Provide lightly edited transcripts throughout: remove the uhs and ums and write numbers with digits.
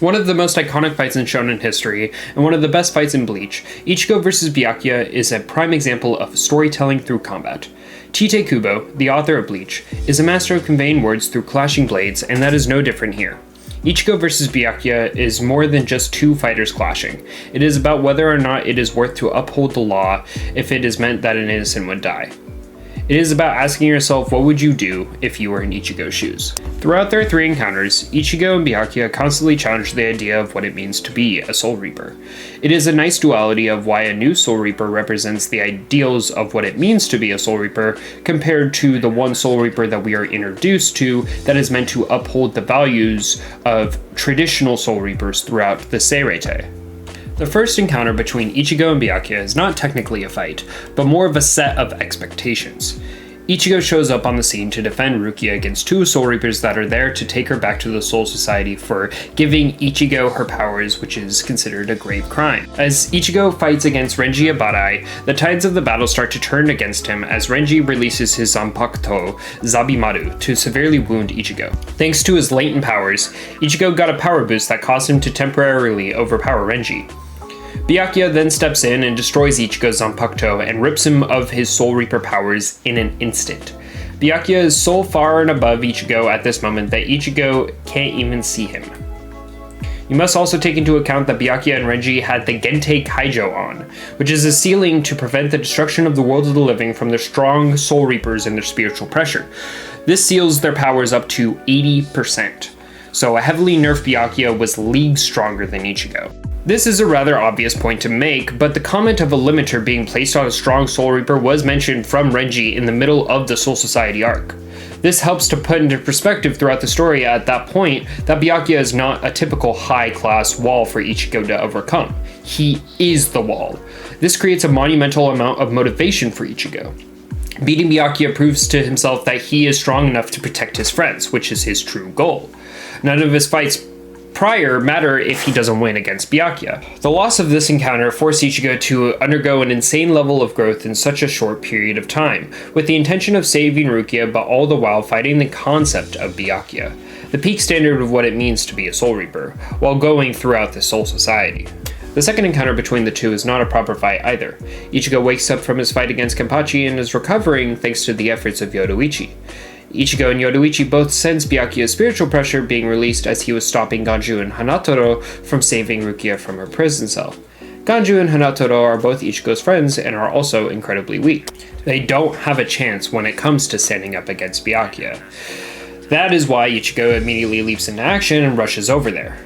One of the most iconic fights in Shonen history, and one of the best fights in Bleach, Ichigo vs. Byakuya is a prime example of storytelling through combat. Tite Kubo, the author of Bleach, is a master of conveying words through clashing blades, and that is no different here. Ichigo vs. Byakuya is more than just two fighters clashing. It is about whether or not it is worth to uphold the law if it is meant that an innocent would die. It is about asking yourself, what would you do if you were in Ichigo's shoes? Throughout their three encounters, Ichigo and Byakuya constantly challenge the idea of what it means to be a Soul Reaper. It is a nice duality of why a new Soul Reaper represents the ideals of what it means to be a Soul Reaper, compared to the one Soul Reaper that we are introduced to that is meant to uphold the values of traditional Soul Reapers throughout the Seirei. The first encounter between Ichigo and Byakuya is not technically a fight, but more of a set of expectations. Ichigo shows up on the scene to defend Rukia against two Soul Reapers that are there to take her back to the Soul Society for giving Ichigo her powers, which is considered a grave crime. As Ichigo fights against Renji Abarai, the tides of the battle start to turn against him as Renji releases his Zanpakuto, Zabimaru, to severely wound Ichigo. Thanks to his latent powers, Ichigo got a power boost that caused him to temporarily overpower Renji. Byakuya then steps in and destroys Ichigo's Zanpakuto and rips him of his Soul Reaper powers in an instant. Byakuya is so far and above Ichigo at this moment that Ichigo can't even see him. You must also take into account that Byakuya and Renji had the Gentei Kaijo on, which is a sealing to prevent the destruction of the world of the living from their strong Soul Reapers and their spiritual pressure. This seals their powers up to 80%, so a heavily nerfed Byakuya was leagues stronger than Ichigo. This is a rather obvious point to make, but the comment of a limiter being placed on a strong Soul Reaper was mentioned from Renji in the middle of the Soul Society arc. This helps to put into perspective throughout the story at that point that Byakuya is not a typical high-class wall for Ichigo to overcome. He is the wall. This creates a monumental amount of motivation for Ichigo. Beating Byakuya proves to himself that he is strong enough to protect his friends, which is his true goal. None of his fights prior matter if he doesn't win against Byakuya. The loss of this encounter forced Ichigo to undergo an insane level of growth in such a short period of time, with the intention of saving Rukia but all the while fighting the concept of Byakuya, the peak standard of what it means to be a Soul Reaper, while going throughout the Soul Society. The second encounter between the two is not a proper fight either. Ichigo wakes up from his fight against Kenpachi and is recovering thanks to the efforts of Yoruichi. Ichigo and Yoruichi both sense Byakuya's spiritual pressure being released as he was stopping Ganju and Hanatoro from saving Rukia from her prison cell. Ganju and Hanatoro are both Ichigo's friends and are also incredibly weak. They don't have a chance when it comes to standing up against Byakuya. That is why Ichigo immediately leaps into action and rushes over there.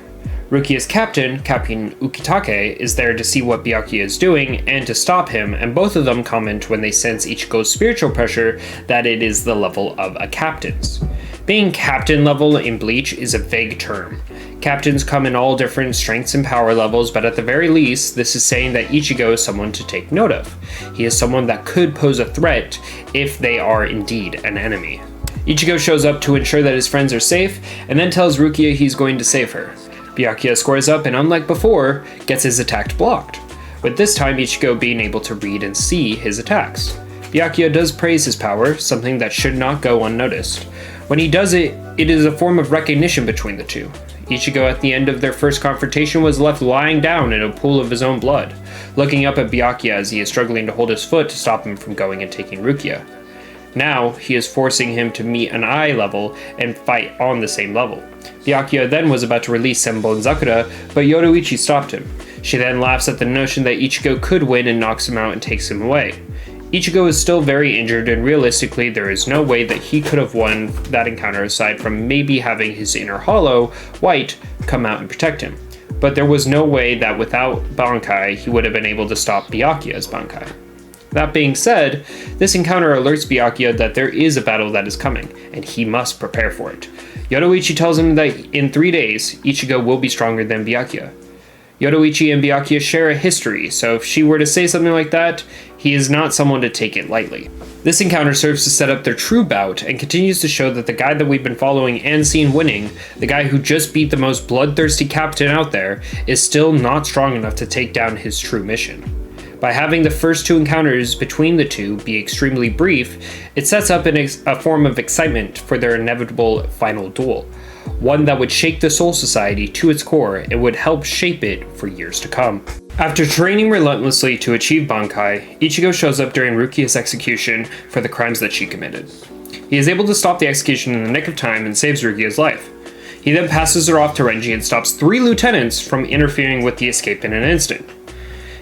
Rukia's Captain Ukitake, is there to see what Byakuya is doing and to stop him, and both of them comment when they sense Ichigo's spiritual pressure that it is the level of a captain's. Being captain level in Bleach is a vague term. Captains come in all different strengths and power levels, but at the very least, this is saying that Ichigo is someone to take note of. He is someone that could pose a threat if they are indeed an enemy. Ichigo shows up to ensure that his friends are safe, and then tells Rukia he's going to save her. Byakuya scores up and, unlike before, gets his attack blocked, with this time Ichigo being able to read and see his attacks. Byakuya does praise his power, something that should not go unnoticed. When he does it, it is a form of recognition between the two. Ichigo at the end of their first confrontation was left lying down in a pool of his own blood, looking up at Byakuya as he is struggling to hold his foot to stop him from going and taking Rukia. Now, he is forcing him to meet an eye level and fight on the same level. Byakuya then was about to release Senbon Zakura, but Yoruichi stopped him. She then laughs at the notion that Ichigo could win and knocks him out and takes him away. Ichigo is still very injured, and realistically there is no way that he could have won that encounter aside from maybe having his inner hollow, White, come out and protect him. But there was no way that without Bankai he would have been able to stop Byakuya's Bankai. That being said, this encounter alerts Byakuya that there is a battle that is coming, and he must prepare for it. Yoruichi tells him that in 3 days, Ichigo will be stronger than Byakuya. Yoruichi and Byakuya share a history, so if she were to say something like that, he is not someone to take it lightly. This encounter serves to set up their true bout, and continues to show that the guy that we've been following and seen winning, the guy who just beat the most bloodthirsty captain out there, is still not strong enough to take down his true mission. By having the first two encounters between the two be extremely brief, it sets up a form of excitement for their inevitable final duel. one that would shake the Soul Society to its core and would help shape it for years to come. After training relentlessly to achieve Bankai, Ichigo shows up during Rukia's execution for the crimes that she committed. He is able to stop the execution in the nick of time and saves Rukia's life. He then passes her off to Renji and stops 3 lieutenants from interfering with the escape in an instant.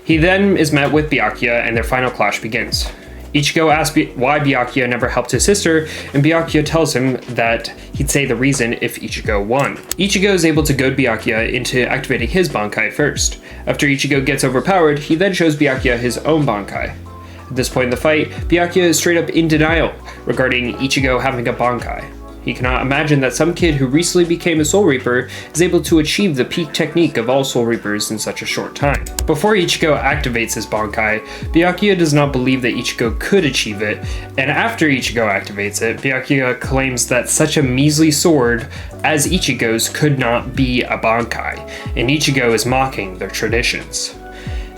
He then is met with Byakuya and their final clash begins. Ichigo asks why Byakuya never helped his sister, and Byakuya tells him that he'd say the reason if Ichigo won. Ichigo is able to goad Byakuya into activating his Bankai first. After Ichigo gets overpowered, he then shows Byakuya his own Bankai. At this point in the fight, Byakuya is straight up in denial regarding Ichigo having a Bankai. He cannot imagine that some kid who recently became a Soul Reaper is able to achieve the peak technique of all Soul Reapers in such a short time. Before Ichigo activates his Bankai, Byakuya does not believe that Ichigo could achieve it, and after Ichigo activates it, Byakuya claims that such a measly sword as Ichigo's could not be a Bankai, and Ichigo is mocking their traditions.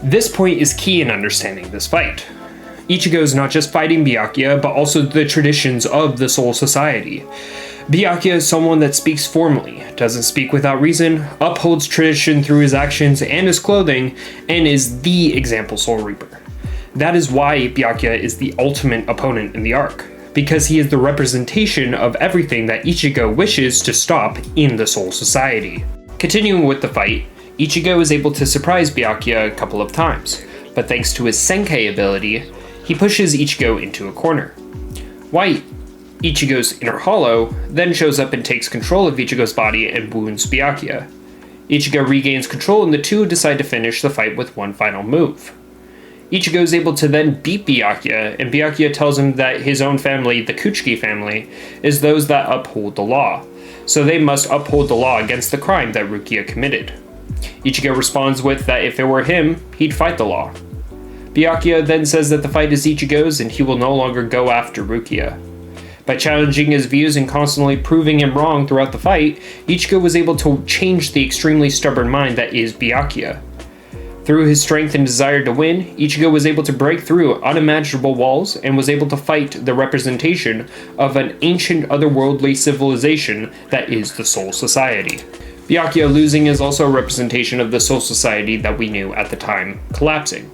This point is key in understanding this fight. Ichigo is not just fighting Byakuya, but also the traditions of the Soul Society. Byakuya is someone that speaks formally, doesn't speak without reason, upholds tradition through his actions and his clothing, and is the example Soul Reaper. That is why Byakuya is the ultimate opponent in the arc, because he is the representation of everything that Ichigo wishes to stop in the Soul Society. Continuing with the fight, Ichigo is able to surprise Byakuya a couple of times, but thanks to his Senkai ability, he pushes Ichigo into a corner. White, Ichigo's inner hollow, then shows up and takes control of Ichigo's body and wounds Byakuya. Ichigo regains control and the two decide to finish the fight with one final move. Ichigo is able to then beat Byakuya, and Byakuya tells him that his own family, the Kuchiki family, is those that uphold the law, so they must uphold the law against the crime that Rukia committed. Ichigo responds with that if it were him, he'd fight the law. Byakuya then says that the fight is Ichigo's and he will no longer go after Rukia. By challenging his views and constantly proving him wrong throughout the fight, Ichigo was able to change the extremely stubborn mind that is Byakuya. Through his strength and desire to win, Ichigo was able to break through unimaginable walls and was able to fight the representation of an ancient otherworldly civilization that is the Soul Society. Byakuya losing is also a representation of the Soul Society that we knew at the time collapsing.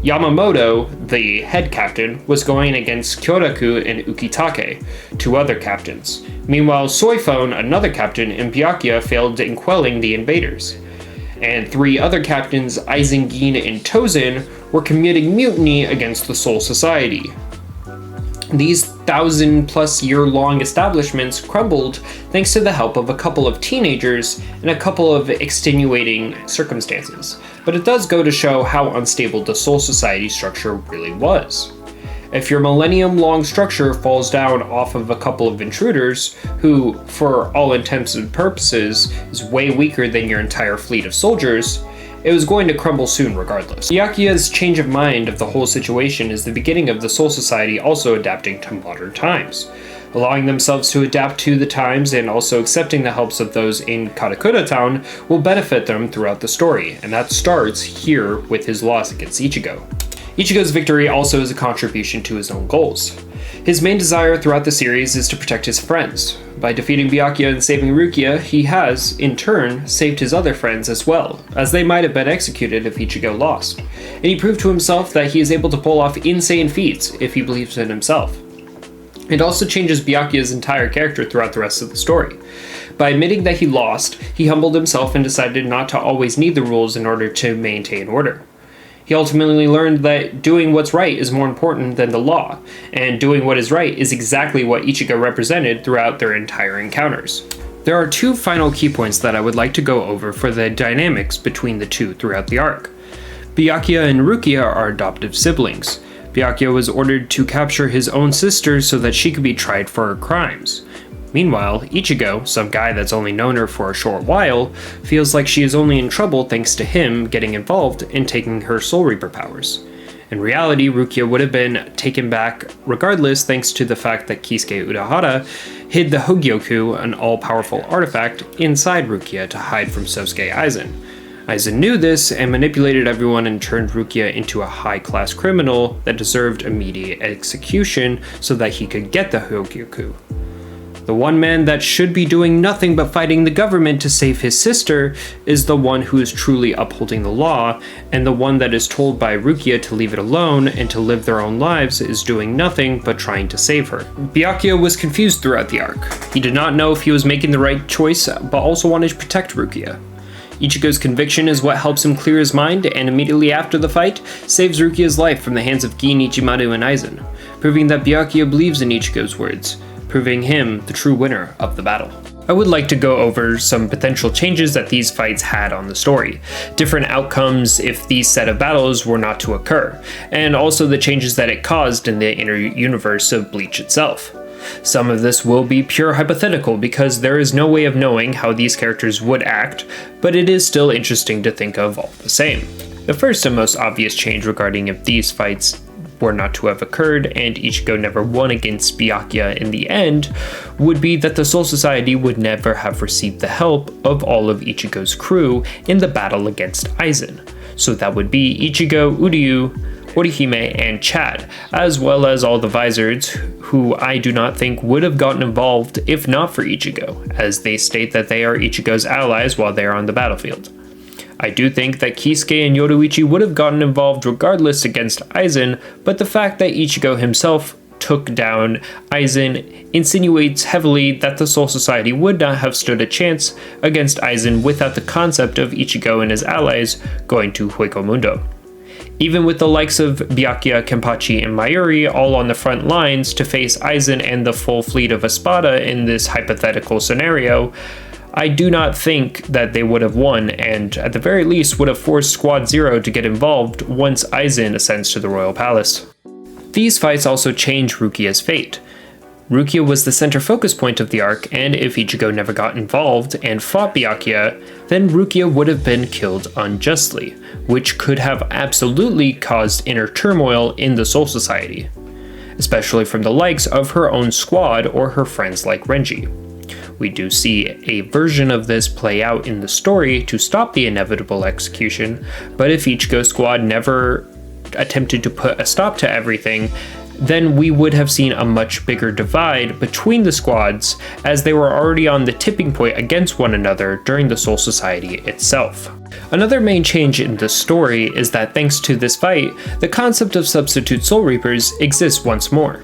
Yamamoto, the head captain, was going against Kyoraku and Ukitake, 2 other captains. Meanwhile, Soifone, another captain, and Byakuya failed in quelling the invaders. And 3 other captains, Izengin and Tozen, were committing mutiny against the Soul Society. These 1,000+ year long establishments crumbled thanks to the help of a couple of teenagers and a couple of extenuating circumstances, but it does go to show how unstable the Soul Society structure really was. If your millennium-long structure falls down off of a couple of intruders, who, for all intents and purposes, is way weaker than your entire fleet of soldiers, it was going to crumble soon regardless. Byakuya's change of mind of the whole situation is the beginning of the Soul Society also adapting to modern times. Allowing themselves to adapt to the times and also accepting the helps of those in Karakura Town will benefit them throughout the story, and that starts here with his loss against Ichigo. Ichigo's victory also is a contribution to his own goals. His main desire throughout the series is to protect his friends. By defeating Byakuya and saving Rukia, he has, in turn, saved his other friends as well, as they might have been executed if Ichigo lost. And he proved to himself that he is able to pull off insane feats if he believes in himself. It also changes Byakuya's entire character throughout the rest of the story. By admitting that he lost, he humbled himself and decided not to always need the rules in order to maintain order. He ultimately learned that doing what's right is more important than the law, and doing what is right is exactly what Ichigo represented throughout their entire encounters. There are 2 final key points that I would like to go over for the dynamics between the two throughout the arc. Byakuya and Rukia are adoptive siblings. Byakuya was ordered to capture his own sister so that she could be tried for her crimes. Meanwhile, Ichigo, some guy that's only known her for a short while, feels like she is only in trouble thanks to him getting involved and taking her Soul Reaper powers. In reality, Rukia would have been taken back regardless thanks to the fact that Kisuke Urahara hid the Hogyoku, an all-powerful artifact, inside Rukia to hide from Sosuke Aizen. Aizen knew this and manipulated everyone and turned Rukia into a high-class criminal that deserved immediate execution so that he could get the Hogyoku. The one man that should be doing nothing but fighting the government to save his sister is the one who is truly upholding the law, and the one that is told by Rukia to leave it alone and to live their own lives is doing nothing but trying to save her. Byakuya was confused throughout the arc. He did not know if he was making the right choice, but also wanted to protect Rukia. Ichigo's conviction is what helps him clear his mind, and immediately after the fight, saves Rukia's life from the hands of Gin, Ichimaru, and Aizen, proving that Byakuya believes in Ichigo's words, proving him the true winner of the battle. I would like to go over some potential changes that these fights had on the story, different outcomes if these set of battles were not to occur, and also the changes that it caused in the inner universe of Bleach itself. Some of this will be pure hypothetical because there is no way of knowing how these characters would act, but it is still interesting to think of all the same. The first and most obvious change regarding if these fights were not to have occurred and Ichigo never won against Byakuya in the end, would be that the Soul Society would never have received the help of all of Ichigo's crew in the battle against Aizen. So that would be Ichigo, Uryu, Orihime, and Chad, as well as all the Vizards, who I do not think would have gotten involved if not for Ichigo, as they state that they are Ichigo's allies while they are on the battlefield. I do think that Kisuke and Yoruichi would have gotten involved regardless against Aizen, but the fact that Ichigo himself took down Aizen insinuates heavily that the Soul Society would not have stood a chance against Aizen without the concept of Ichigo and his allies going to Hueco Mundo. Even with the likes of Byakuya, Kenpachi, and Mayuri all on the front lines to face Aizen and the full fleet of Espada in this hypothetical scenario, I do not think that they would have won, and at the very least would have forced Squad Zero to get involved once Aizen ascends to the Royal Palace. These fights also change Rukia's fate. Rukia was the center focus point of the arc, and if Ichigo never got involved and fought Byakuya, then Rukia would have been killed unjustly, which could have absolutely caused inner turmoil in the Soul Society, especially from the likes of her own squad or her friends like Renji. We do see a version of this play out in the story to stop the inevitable execution, but if Ichigo's squad never attempted to put a stop to everything, then we would have seen a much bigger divide between the squads, as they were already on the tipping point against one another during the Soul Society itself. Another main change in the story is that thanks to this fight, the concept of substitute Soul Reapers exists once more.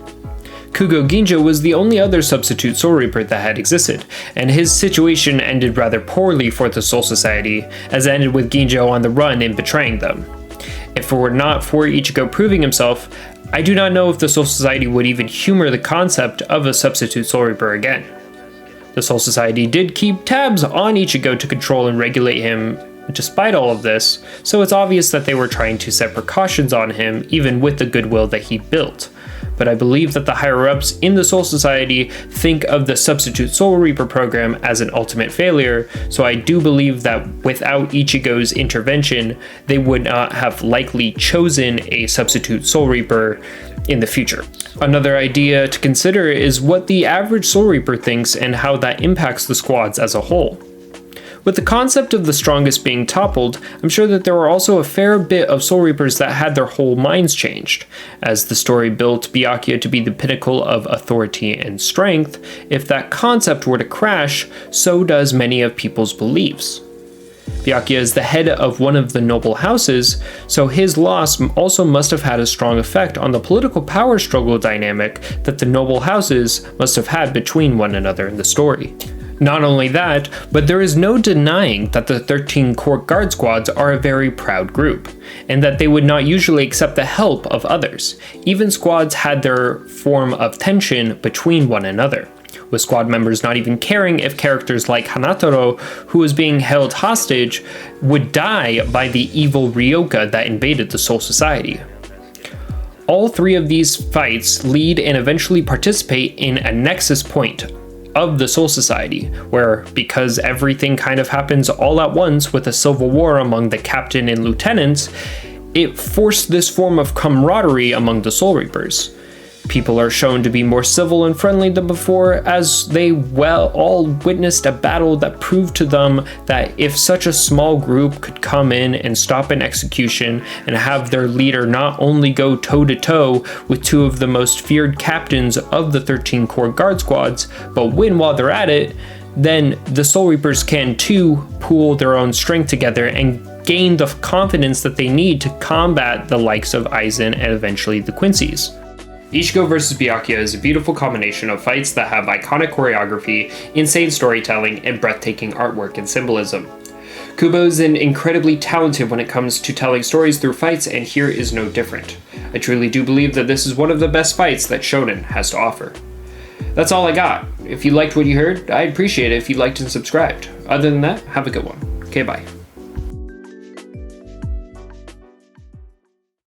Kugo Ginjo was the only other substitute Soul Reaper that had existed, and his situation ended rather poorly for the Soul Society, as it ended with Ginjo on the run and betraying them. If it were not for Ichigo proving himself, I do not know if the Soul Society would even humor the concept of a substitute Soul Reaper again. The Soul Society did keep tabs on Ichigo to control and regulate him despite all of this, so it's obvious that they were trying to set precautions on him even with the goodwill that he built. But I believe that the higher-ups in the Soul Society think of the Substitute Soul Reaper program as an ultimate failure, so I do believe that without Ichigo's intervention, they would not have likely chosen a Substitute Soul Reaper in the future. Another idea to consider is what the average Soul Reaper thinks and how that impacts the squads as a whole. With the concept of the strongest being toppled, I'm sure that there were also a fair bit of Soul Reapers that had their whole minds changed. As the story built Byakuya to be the pinnacle of authority and strength, if that concept were to crash, so does many of people's beliefs. Byakuya is the head of one of the noble houses, so his loss also must have had a strong effect on the political power struggle dynamic that the noble houses must have had between one another in the story. Not only that, but there is no denying that the 13 court guard squads are a very proud group, and that they would not usually accept the help of others. Even squads had their form of tension between one another, with squad members not even caring if characters like Hanataro, who was being held hostage, would die by the evil Ryoka that invaded the Soul Society. All three of these fights lead and eventually participate in a nexus point of the Soul Society, where, because everything kind of happens all at once with a civil war among the captain and lieutenants, it forced this form of camaraderie among the Soul Reapers. People are shown to be more civil and friendly than before, as they all witnessed a battle that proved to them that if such a small group could come in and stop an execution and have their leader not only go toe-to-toe with two of the most feared captains of the 13 core guard squads, but win while they're at it, then the Soul Reapers can too pool their own strength together and gain the confidence that they need to combat the likes of Aizen and eventually the Quincy's. Ichigo vs. Byakuya is a beautiful combination of fights that have iconic choreography, insane storytelling, and breathtaking artwork and symbolism. Kubo is incredibly talented when it comes to telling stories through fights, and here is no different. I truly do believe that this is one of the best fights that Shonen has to offer. That's all I got. If you liked what you heard, I'd appreciate it if you liked and subscribed. Other than that, have a good one. Okay, bye.